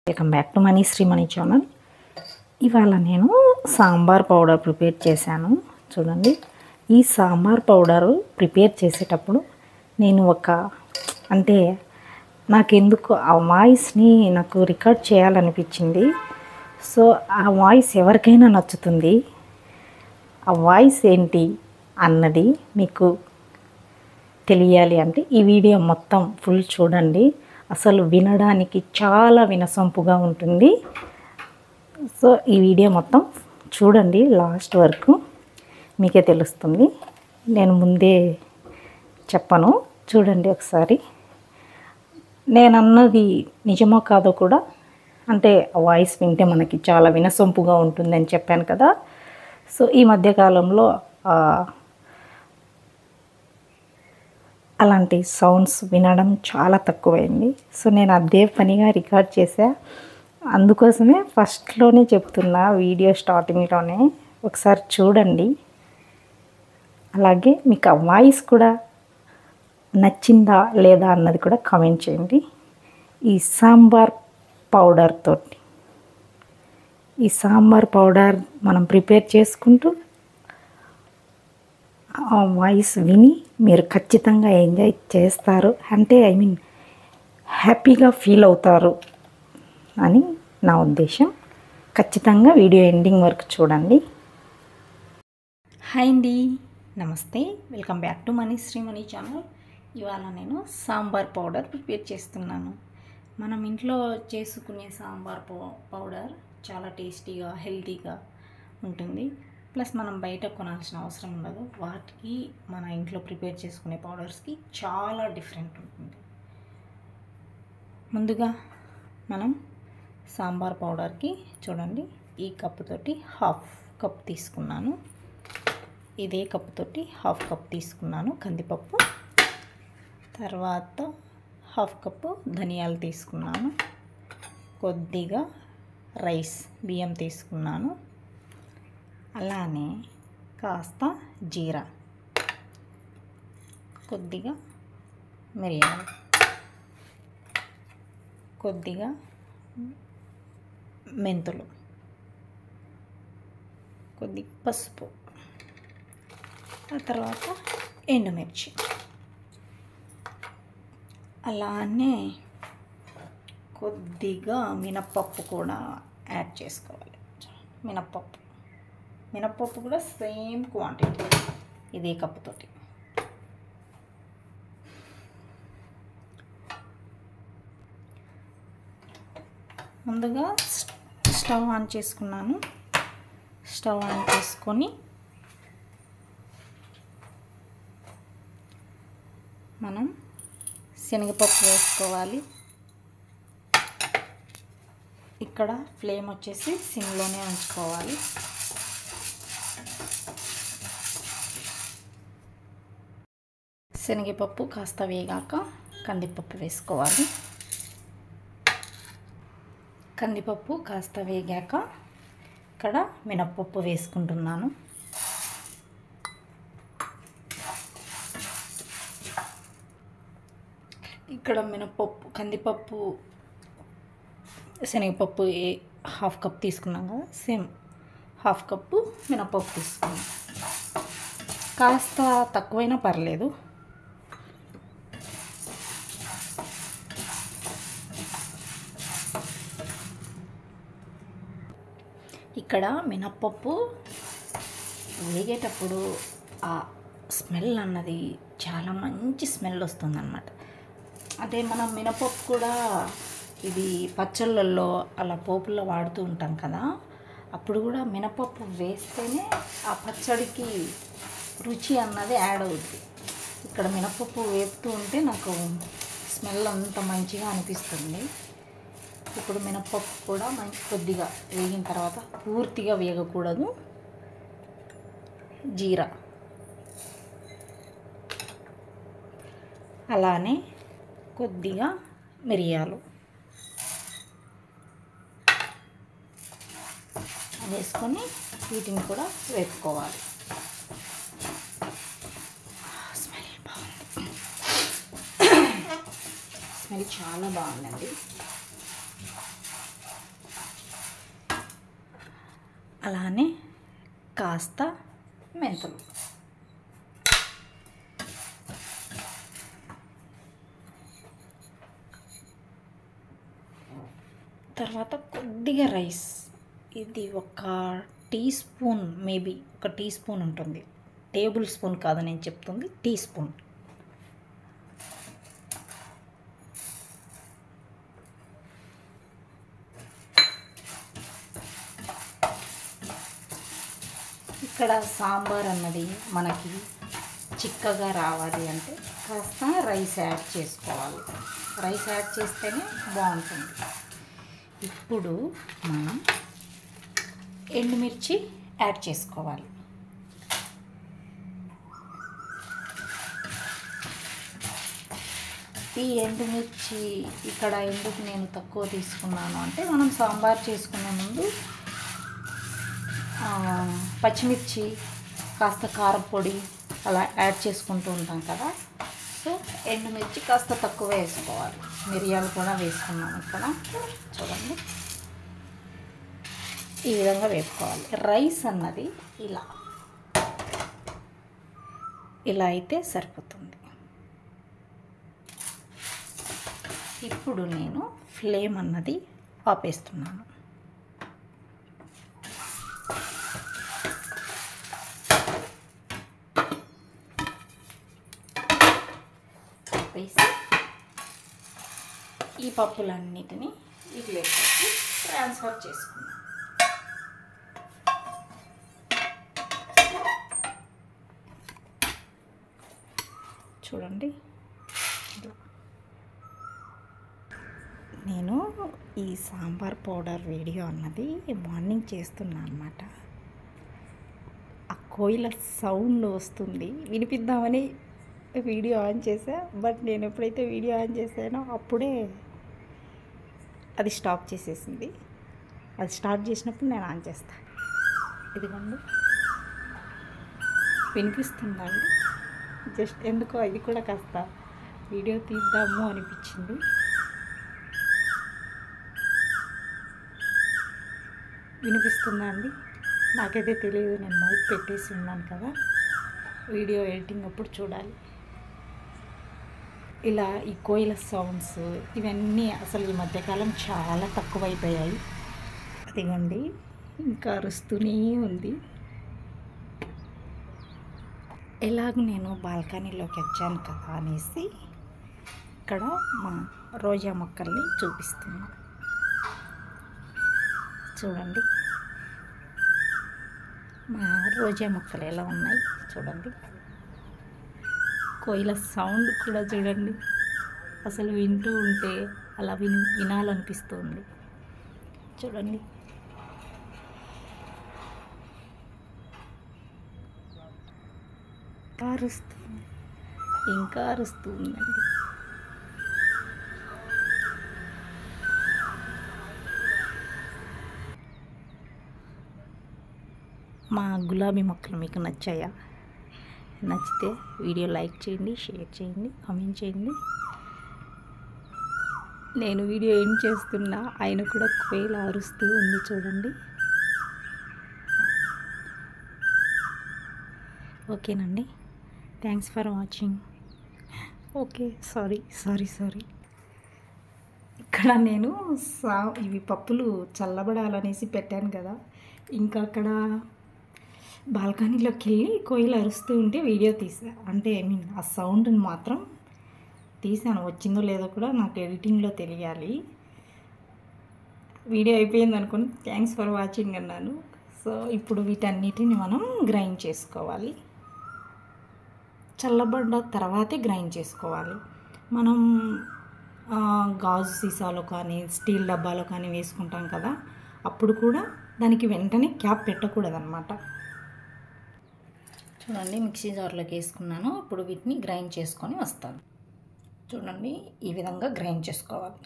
Welcome back to Manishri money channel. ఇవాళ నేను sambar powder prepare చేశాను. చూడండి, ఈ సాంబార్ పౌడరు ప్రిపేర్ చేసేటప్పుడు నేను నాకెందుకు ఆ వాయిస్ని నాకు రికార్డ్ చేయాలనిపించింది. సో ఆ వాయిస్ ఎవరికైనా నచ్చుతుంది. ఆ వాయిస్ ఏంటి అన్నది మీకు తెలియాలి అంటే ఈ వీడియో మొత్తం ఫుల్ చూడండి. అసలు వినడానికి చాలా వినసొంపుగా ఉంటుంది. సో ఈ వీడియో మొత్తం చూడండి, లాస్ట్ వరకు మీకే తెలుస్తుంది. నేను ముందే చెప్పను, చూడండి ఒకసారి. నేను అన్నది నిజమో కాదో కూడా, అంటే వాయిస్ వింటే మనకి చాలా వినసొంపుగా ఉంటుందని చెప్పాను కదా. సో ఈ మధ్యకాలంలో అలాంటి సౌండ్స్ వినడం చాలా తక్కువైంది. సో నేను అదే పనిగా రికార్డ్ చేశా. అందుకోసమే ఫస్ట్లోనే చెప్తున్నా, వీడియో స్టార్టింగ్లోనే ఒకసారి చూడండి. అలాగే మీకు ఆ వాయిస్ కూడా నచ్చిందా లేదా అన్నది కూడా కామెంట్ చేయండి. ఈ సాంబార్ పౌడర్ మనం ప్రిపేర్ చేసుకుంటూ ఆ వాయిస్ విని మీరు ఖచ్చితంగా ఎంజాయ్ చేస్తారు, అంటే హ్యాపీగా ఫీల్ అవుతారు అని నా ఉద్దేశం. ఖచ్చితంగా వీడియో ఎండింగ్ వరకు చూడండి. హాయ్ అండి, namaste, welcome back to Manishri money channel. ఇవాళ నేను సాంబార్ పౌడర్ ప్రిపేర్ చేస్తున్నాను. మనం ఇంట్లో చేసుకునే సాంబార్ పౌడర్ చాలా టేస్టీగా, హెల్తీగా ఉంటుంది. ప్లస్ మనం బయట కొనాల్సిన అవసరం ఉండదు. వాటికి మన ఇంట్లో ప్రిపేర్ చేసుకునే పౌడర్స్కి చాలా డిఫరెంట్ ఉంటుంది. ముందుగా మనం సాంబార్ పౌడర్కి చూడండి, ఈ కప్పుతోటి హాఫ్ కప్ తీసుకున్నాను. ఇదే కప్పుతోటి హాఫ్ కప్ తీసుకున్నాను కందిపప్పు. తర్వాత హాఫ్ కప్పు ధనియాలు తీసుకున్నాను. కొద్దిగా బియ్యం తీసుకున్నాను. అలానే కాస్త జీరా, కొద్దిగా మిరియాలు, కొద్దిగా మెంతులు, కొద్దిగా పసుపు, ఆ తర్వాత ఎండుమిర్చి. అలానే కొద్దిగా మినప్పప్పు కూడా యాడ్ చేసుకోవాలి. మినప్పప్పు కూడా సేమ్ క్వాంటిటీ, ఇదే కప్పుతోటి. ముందుగా స్టవ్ ఆన్ చేసుకున్నాను. స్టవ్ ఆన్ చేసుకొని మనం శనగపప్పు వేసుకోవాలి. ఇక్కడ ఫ్లేమ్ వచ్చేసి సిమ్లోనే ఉంచుకోవాలి. శనగపప్పు కాస్త వేగాక కందిపప్పు వేసుకోవాలి. కందిపప్పు కాస్త వేగాక ఇక్కడ మినప్పప్పు వేసుకుంటున్నాను. ఇక్కడ కందిపప్పు, శనగపప్పు హాఫ్ కప్ తీసుకున్నాం కదా, సేమ్ హాఫ్ కప్పు మినప్పప్పు తీసుకున్నాం. కాస్త తక్కువైనా పర్లేదు. ఇక్కడ మినప్పప్పు వేగేటప్పుడు ఆ స్మెల్ అన్నది చాలా మంచి స్మెల్ వస్తుందన్నమాట. అదే మనం మినప్పప్పు కూడా ఇది పచ్చళ్ళల్లో అలా పోపుల్లో వాడుతూ ఉంటాం కదా, అప్పుడు కూడా మినప్పప్పు వేస్తేనే ఆ పచ్చడికి రుచి అన్నది యాడ్ అవుతుంది. ఇక్కడ మినప్పప్పు వేపుతూ ఉంటే నాకు స్మెల్ అంత మంచిగా అనిపిస్తుంది. ఇప్పుడు మినప్పప్పు కూడా కొద్దిగా వేగిన తర్వాత, పూర్తిగా వేగకూడదు, జీరా, అలానే కొద్దిగా మిరియాలు వేసుకొని వీటిని కూడా వేపుకోవాలి. స్మెల్ బాగుంది, స్మెల్ చాలా బాగుందండి. అలానే కాస్త మెంతులు, తర్వాత కొద్దిగా రైస్. ఇది ఒక టీ స్పూన్, మేబీ ఒక టీ స్పూన్ ఉంటుంది, టేబుల్ స్పూన్ కాదు నేను చెప్తుంది, టీ స్పూన్. ఇక్కడ సాంబార్ అన్నది మనకి చిక్కగా రావాలి అంటే కాస్త రైస్ యాడ్ చేసుకోవాలి. రైస్ యాడ్ చేస్తేనే బాగుంటుంది. ఇప్పుడు మనం ఎండుమిర్చి యాడ్ చేసుకోవాలి. ఈ ఎండుమిర్చి ఇక్కడ ఎందుకు నేను తక్కువ తీసుకున్నాను అంటే, మనం సాంబార్ చేసుకునే ముందు పచ్చిమిర్చి, కాస్త కారపొడి అలా యాడ్ చేసుకుంటూ ఉంటాం కదా. సో ఎండుమిర్చి కాస్త తక్కువ వేసుకోవాలి. మిరియాలు కూడా వేసుకున్నాను ఇక్కడ, చూడండి ఈ విధంగా వేసుకోవాలి. రైస్ అన్నది ఇలా అయితే సరిపోతుంది. ఇప్పుడు నేను ఫ్లేమ్ అన్నది ఆపేస్తున్నాను. వేసి ఈ పప్పులన్నిటినీ ఈ ప్లేట్లోకి ట్రాన్స్ఫర్ చేసుకున్నాను. చూడండి, నేను ఈ సాంబార్ పౌడర్ వీడియో అన్నది మార్నింగ్ చేస్తున్నా అన్నమాట. ఆ కోయిల సౌండ్ వస్తుంది, వినిపిద్దామని వీడియో ఆన్ చేసా. బట్ నేను ఎప్పుడైతే వీడియో ఆన్ చేశానో అప్పుడే అది స్టాప్ చేసేసింది. అది స్టార్ట్ చేసినప్పుడు నేను ఆన్ చేస్తాను. ఇదిగోండి, వినిపిస్తుందండి. జస్ట్ ఎందుకో ఇది కూడా కాస్త వీడియో తీద్దాము అనిపించింది. వినిపిస్తుందా అండి? నాకైతే తెలియదు, నేను మైక్ పెట్టేసి ఉన్నాను కదా, వీడియో ఎడిటింగ్ అప్పుడు చూడాలి. ఇలా ఈ కోయిల సౌండ్స్ ఇవన్నీ అసలు ఈ మధ్యకాలం చాలా తక్కువైపోయాయి. అదిగోండి, ఇంకా అరుస్తూనే ఉంది. ఎలాగూ నేను బాల్కనీలోకి వచ్చాను కదా అనేసి ఇక్కడ మా రోజా మొక్కల్ని చూపిస్తున్నా. చూడండి మా రోజా మొక్కలు ఎలా ఉన్నాయి చూడండి. కోయిల సౌండ్ కూడా చూడండి, అసలు వింటూ ఉంటే అలా వినాలనిపిస్తుంది. చూడండి, ఇంకా అరుస్తుందండి. మా గులాబీ మొక్కలు మీకు నచ్చాయా? నచ్చితే వీడియో లైక్ చేయండి, షేర్ చేయండి, కామెంట్ చేయండి. నేను వీడియో ఏం చేస్తున్నా ఆయన కూడా కోయిల అరుస్తూ ఉంది చూడండి. ఓకేనండి, thanks for watching. Okay, sorry. ఇక్కడ నేను ఇవి పప్పులు చల్లబడాలనేసి పెట్టాను కదా, ఇంకా అక్కడ బాల్కనీలోకి వెళ్ళి కోయిల అరుస్తూ ఉంటే వీడియో తీసా. అంటే ఆ సౌండ్ని మాత్రం తీసాను. వచ్చిందో లేదో కూడా నాకు ఎడిటింగ్లో తెలియాలి. వీడియో అయిపోయింది అనుకుని థ్యాంక్స్ ఫర్ వాచింగ్ అన్నాను. సో ఇప్పుడు వీటన్నిటిని మనం గ్రైండ్ చేసుకోవాలి. చల్లబడ్డ తర్వాతే గ్రైండ్ చేసుకోవాలి. మనం గాజు సీసాలో కానీ స్టీల్ డబ్బాలో కానీ వేసుకుంటాం కదా, అప్పుడు కూడా దానికి వెంటనే క్యాప్ పెట్టకూడదు అన్నమాట. చూడండి, మిక్సీ జార్లోకి వేసుకున్నాను. ఇప్పుడు వీటిని గ్రైండ్ చేసుకొని వస్తాను. చూడండి, ఈ విధంగా గ్రైండ్ చేసుకోవాలి.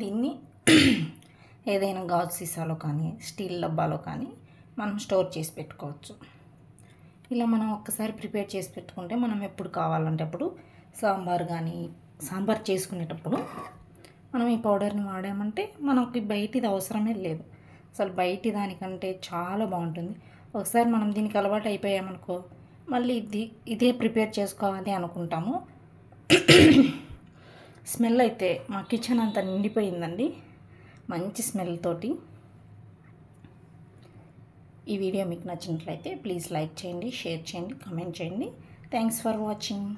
దీన్ని ఏదైనా గాజు సీసాలో కానీ స్టీల్ డబ్బాలో కానీ మనం స్టోర్ చేసి పెట్టుకోవచ్చు. ఇలా మనం ఒక్కసారి ప్రిపేర్ చేసి పెట్టుకుంటే మనం ఎప్పుడు కావాలంటే అప్పుడు సాంబార్ చేసుకునేటప్పుడు మనం ఈ పౌడర్ని వాడామంటే మనకి బయటిది అవసరమే లేదు. అసలు బయటి దానికంటే చాలా బాగుంటుంది. ఒకసారి మనం దీనికి అలవాటు అయిపోయామనుకో మళ్ళీ ఇదే ప్రిపేర్ చేసుకోవాలి అనుకుంటాము. స్మెల్ అయితే మా కిచెన్ అంతా నిండిపోయిందండి మంచి స్మెల్ తోటి. ఈ వీడియో మీకు నచ్చినట్లయితే ప్లీజ్ లైక్ చేయండి, షేర్ చేయండి, కామెంట్ చేయండి. Thanks for watching.